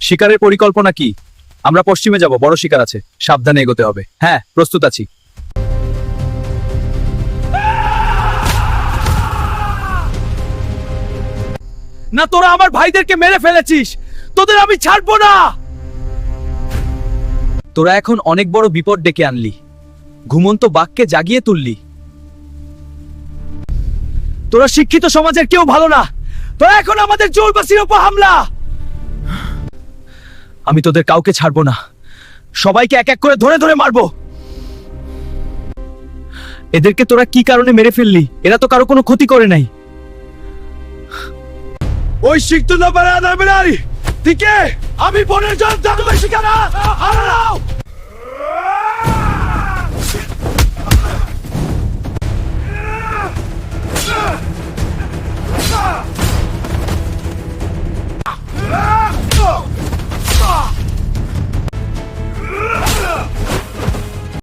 শিকারের পরিকল্পনা কি? আমরা পশ্চিমে যাব, বড় শিকার আছে, সাবধানে এগোতে হবে। হ্যাঁ, প্রস্তুত আছি। না, তোরা আমার ভাইদেরকে মেরে ফেলেছিস, তোদের আমি ছাড়বো না। তোরা এখন অনেক বড় বিপদ ডেকে আনলি, ঘুমন্ত বাঘকে জাগিয়ে তুললি। তোরা শিক্ষিত সমাজের কেউ ভালো না, তোরা এখন আমাদের জোরবাসীর উপর হামলা। আমি তোদের কাউকে ছাড়বো না, সবাইকে এক এক করে ধরে ধরে মারবো। এদেরকে তোরা কি কারণে মেরে ফেললি? এরা তো কারো কোনো ক্ষতি করে নাই। ওই শিখতো না পারে আদার বেলারি দিকে আমি বনের জল জানবে শিকারা হারাও।